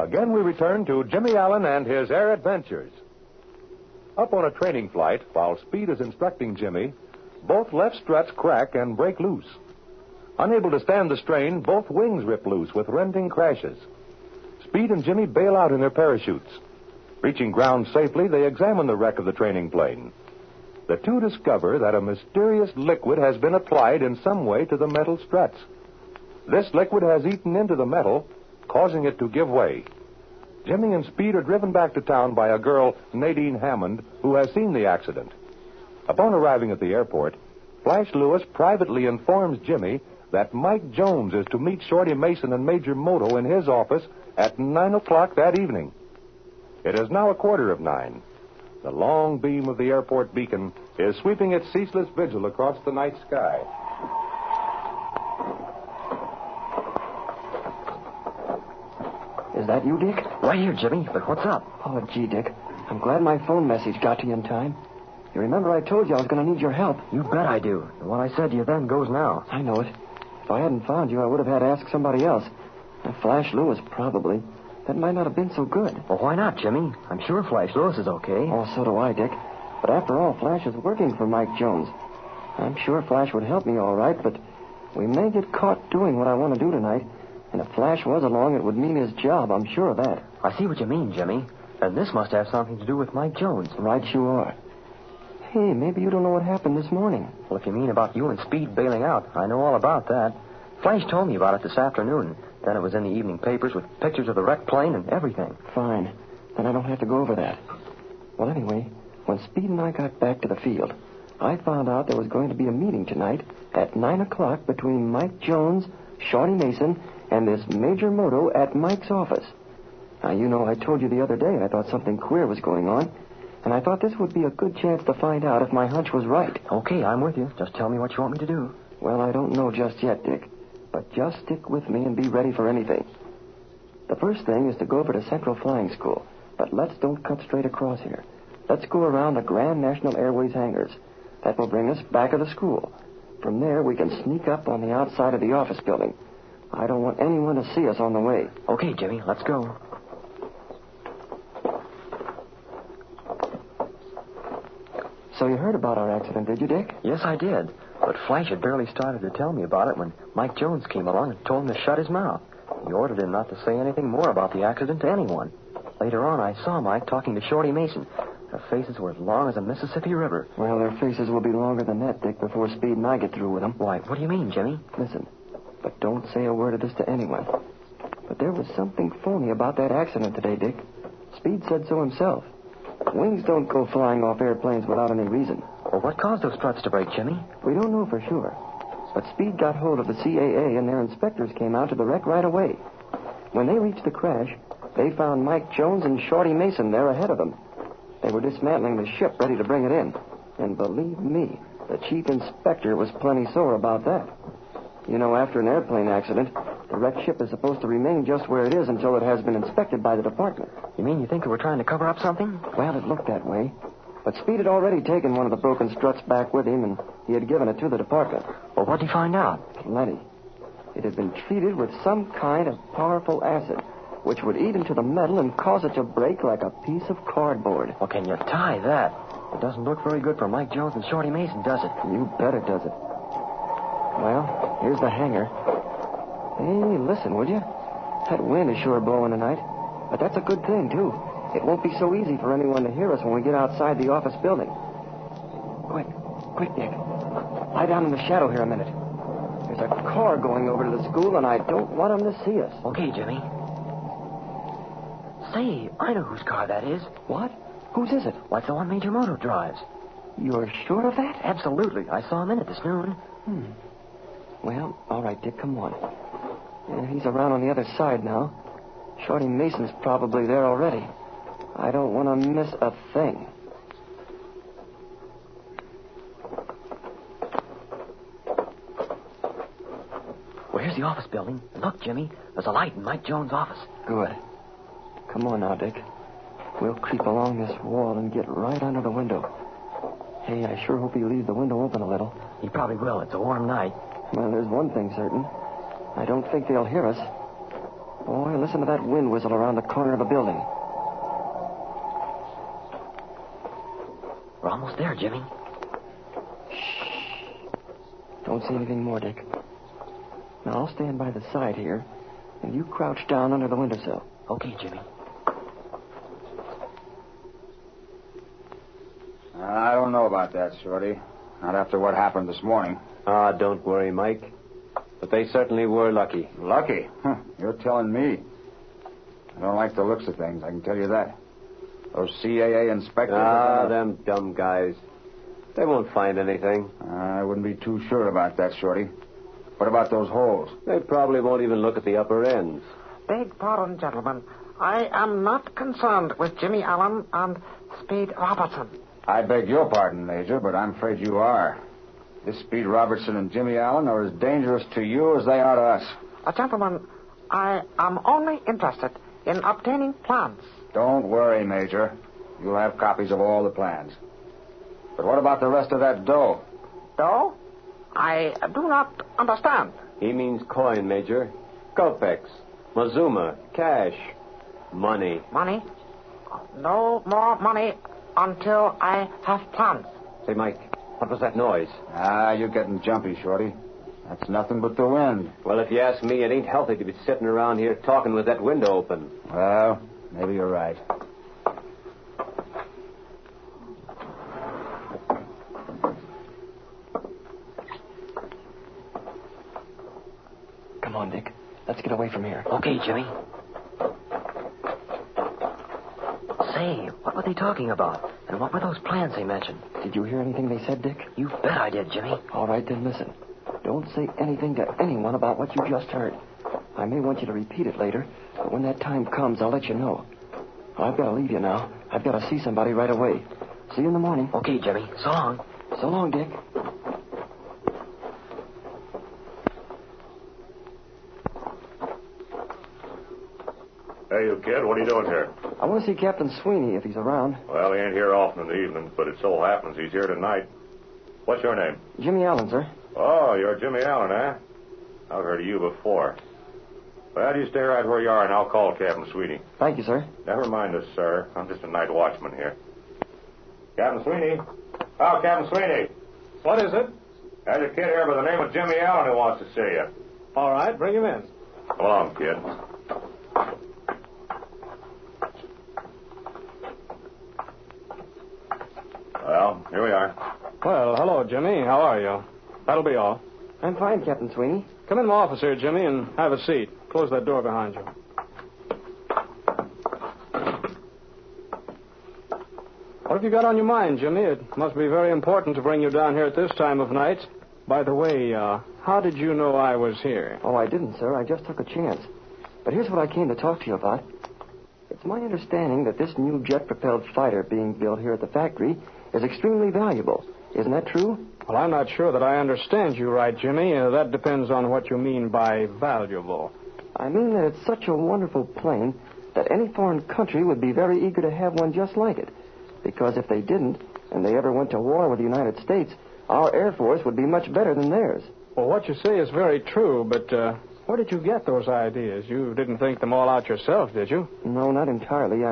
Again, we return to Jimmy Allen and his air adventures. Up on a training flight, while Speed is instructing Jimmy, both left struts crack and break loose. Unable to stand the strain, both wings rip loose with rending crashes. Speed and Jimmy bail out in their parachutes. Reaching ground safely, they examine the wreck of the training plane. The two discover that a mysterious liquid has been applied in some way to the metal struts. This liquid has eaten into the metal, causing it to give way. Jimmy and Speed are driven back to town by a girl, Nadine Hammond, who has seen the accident. Upon arriving at the airport, Flash Lewis privately informs Jimmy that Mike Jones is to meet Shorty Mason and Major Moto in his office at 9 o'clock that evening. It is now 9:15. The long beam of the airport beacon is sweeping its ceaseless vigil across the night sky. Is that you, Dick? Right here, Jimmy. But what's up? Oh, gee, Dick. I'm glad my phone message got to you in time. You remember I told you I was going to need your help? You bet I do. And what I said to you then goes now. I know it. If I hadn't found you, I would have had to ask somebody else. Flash Lewis, probably. That might not have been so good. Well, why not, Jimmy? I'm sure Flash Lewis is okay. Oh, so do I, Dick. But after all, Flash is working for Mike Jones. I'm sure Flash would help me all right, but we may get caught doing what I want to do tonight. And if Flash was along, it would mean his job. I'm sure of that. I see what you mean, Jimmy. And this must have something to do with Mike Jones. Right you are. Hey, maybe you don't know what happened this morning. Well, if you mean about you and Speed bailing out, I know all about that. Flash told me about it this afternoon. Then it was in the evening papers with pictures of the wrecked plane and everything. Fine. Then I don't have to go over that. Well, anyway, when Speed and I got back to the field, I found out there was going to be a meeting tonight at 9 o'clock between Mike Jones, Shorty Mason, and this Major Moto at Mike's office. Now, you know, I told you the other day I thought something queer was going on, and I thought this would be a good chance to find out if my hunch was right. Okay, I'm with you. Just tell me what you want me to do. Well, I don't know just yet, Dick, but just stick with me and be ready for anything. The first thing is to go over to Central Flying School, but let's don't cut straight across here. Let's go around the Grand National Airways hangars. That will bring us back of the school. From there, we can sneak up on the outside of the office building. I don't want anyone to see us on the way. Okay, Jimmy, let's go. So you heard about our accident, did you, Dick? Yes, I did. But Flash had barely started to tell me about it when Mike Jones came along and told him to shut his mouth. He ordered him not to say anything more about the accident to anyone. Later on, I saw Mike talking to Shorty Mason. Their faces were as long as the Mississippi River. Well, their faces will be longer than that, Dick, before Speed and I get through with them. Why, what do you mean, Jimmy? Listen, but don't say a word of this to anyone. But there was something phony about that accident today, Dick. Speed said so himself. Wings don't go flying off airplanes without any reason. Well, what caused those struts to break, Jimmy? We don't know for sure. But Speed got hold of the CAA, and their inspectors came out to the wreck right away. When they reached the crash, they found Mike Jones and Shorty Mason there ahead of them. They were dismantling the ship, ready to bring it in. And believe me, the chief inspector was plenty sore about that. You know, after an airplane accident, the wrecked ship is supposed to remain just where it is until it has been inspected by the department. You mean you think they were trying to cover up something? Well, it looked that way. But Speed had already taken one of the broken struts back with him, and he had given it to the department. Well, what'd he find out? Plenty. It had been treated with some kind of powerful acid, which would eat into the metal and cause it to break like a piece of cardboard. Well, can you tie that? It doesn't look very good for Mike Jones and Shorty Mason, does it? You bet it does it. Well, here's the hangar. Hey, listen, would you? That wind is sure blowing tonight. But that's a good thing, too. It won't be so easy for anyone to hear us when we get outside the office building. Quick, Dick. Lie down in the shadow here a minute. There's a car going over to the school, and I don't want them to see us. Okay, Jimmy. Say, I know whose car that is. What? Whose is it? Like the one Major Moto drives. You're sure of that? Absolutely. I saw him in it this noon. Well, all right, Dick, come on. Yeah, he's around on the other side now. Shorty Mason's probably there already. I don't want to miss a thing. Well, here's the office building. And look, Jimmy, there's a light in Mike Jones' office. Good. Come on now, Dick. We'll creep along this wall and get right under the window. Hey, I sure hope he leaves the window open a little. He probably will. It's a warm night. Well, there's one thing certain. I don't think they'll hear us. Boy, listen to that wind whistle around the corner of the building. We're almost there, Jimmy. Don't see anything more, Dick. Now, I'll stand by the side here, and you crouch down under the windowsill. Okay, Jimmy. I don't know about that, Shorty. Not after what happened this morning. Ah, don't worry, Mike. But they certainly were lucky. Lucky? Huh, you're telling me. I don't like the looks of things, I can tell you that. Those CAA inspectors... them dumb guys. They won't find anything. I wouldn't be too sure about that, Shorty. What about those holes? They probably won't even look at the upper ends. Beg pardon, gentlemen. I am not concerned with Jimmy Allen and Speed Robertson. I beg your pardon, Major, but I'm afraid you are. This Speed Robertson and Jimmy Allen are as dangerous to you as they are to us. Gentlemen, I am only interested in obtaining plans. Don't worry, Major. You'll have copies of all the plans. But what about the rest of that dough? Dough? I do not understand. He means coin, Major. Kopex, Mazuma, cash, money. Money? No more money until I have plans. Say, Mike, what was that noise? You're getting jumpy, Shorty. That's nothing but the wind. Well, if you ask me, it ain't healthy to be sitting around here talking with that window open. Well, maybe you're right. Come on, Dick. Let's get away from here. Okay, Jimmy. Say, what were they talking about? And what were those plans they mentioned? Did you hear anything they said, Dick? You bet I did, Jimmy. All right, then listen. Don't say anything to anyone about what you just heard. I may want you to repeat it later, but when that time comes, I'll let you know. I've got to leave you now. I've got to see somebody right away. See you in the morning. Okay, Jimmy. So long. So long, Dick. Hey, you kid, what are you doing here? I want to see Captain Sweeney if he's around. Well, he ain't here often in the evenings, but it so happens he's here tonight. What's your name? Jimmy Allen, sir. Oh, you're Jimmy Allen, eh? I've heard of you before. Well, you stay right where you are, and I'll call Captain Sweeney. Thank you, sir. Never mind us, sir. I'm just a night watchman here. Captain Sweeney? Oh, Captain Sweeney. What is it? There's a kid here by the name of Jimmy Allen who wants to see you. All right, bring him in. Come along, kid. Well, here we are. Well, hello, Jimmy. How are you? That'll be all. I'm fine, Captain Sweeney. Come in my office here, Jimmy, and have a seat. Close that door behind you. What have you got on your mind, Jimmy? It must be very important to bring you down here at this time of night. By the way, how did you know I was here? Oh, I didn't, sir. I just took a chance. But here's what I came to talk to you about. It's my understanding that this new jet-propelled fighter being built here at the factory is extremely valuable. Isn't that true? Well, I'm not sure that I understand you right, Jimmy. That depends on what you mean by valuable. I mean that it's such a wonderful plane that any foreign country would be very eager to have one just like it. Because if they didn't, and they ever went to war with the United States, our Air Force would be much better than theirs. Well, what you say is very true, but where did you get those ideas? You didn't think them all out yourself, did you? No, not entirely.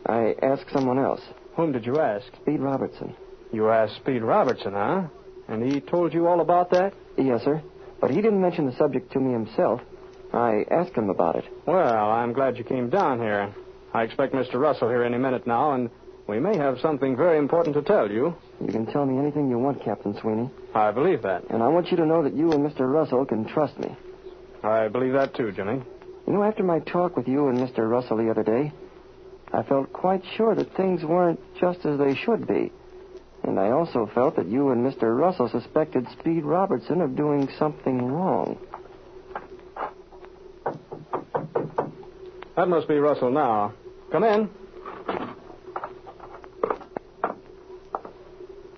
I asked someone else. Whom did you ask? Speed Robertson. You asked Speed Robertson, huh? And he told you all about that? Yes, sir. But he didn't mention the subject to me himself. I asked him about it. Well, I'm glad you came down here. I expect Mr. Russell here any minute now, and we may have something very important to tell you. You can tell me anything you want, Captain Sweeney. I believe that. And I want you to know that you and Mr. Russell can trust me. I believe that too, Jimmy. You know, after my talk with you and Mr. Russell the other day, I felt quite sure that things weren't just as they should be. And I also felt that you and Mr. Russell suspected Speed Robertson of doing something wrong. That must be Russell now. Come in.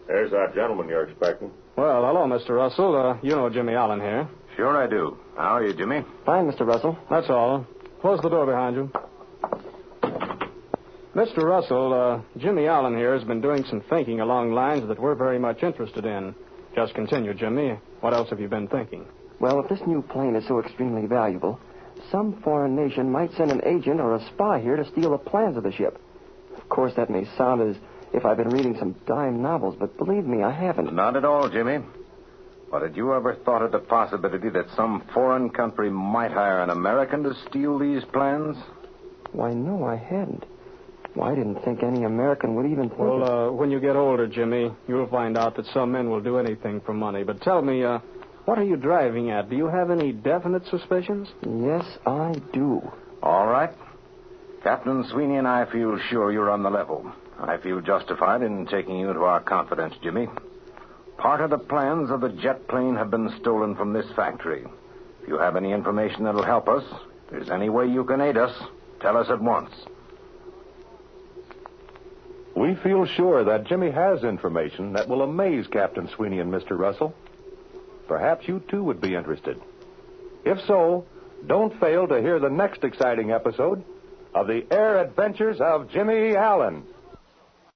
There's that gentleman you're expecting. Well, hello, Mr. Russell. You know Jimmy Allen here. Sure I do. How are you, Jimmy? Fine, Mr. Russell. That's all. Close the door behind you. Mr. Russell, Jimmy Allen here has been doing some thinking along lines that we're very much interested in. Just continue, Jimmy. What else have you been thinking? Well, if this new plane is so extremely valuable, Some foreign nation might send an agent or a spy here to steal the plans of the ship. Of course, that may sound as if I've been reading some dime novels, but believe me, I haven't. Not at all, Jimmy. But had you ever thought of the possibility that some foreign country might hire an American to steal these plans? Why, no, I hadn't. Well, I didn't think any American would even think Well, when you get older, Jimmy, you'll find out that some men will do anything for money. But tell me, what are you driving at? Do you have any definite suspicions? Yes, I do. All right. Captain Sweeney and I feel sure you're on the level. I feel justified in taking you into our confidence, Jimmy. Part of the plans of the jet plane have been stolen from this factory. If you have any information that'll help us, if there's any way you can aid us, tell us at once. We feel sure that Jimmy has information that will amaze Captain Sweeney and Mr. Russell. Perhaps you, too, would be interested. If so, don't fail to hear the next exciting episode of the Air Adventures of Jimmy Allen.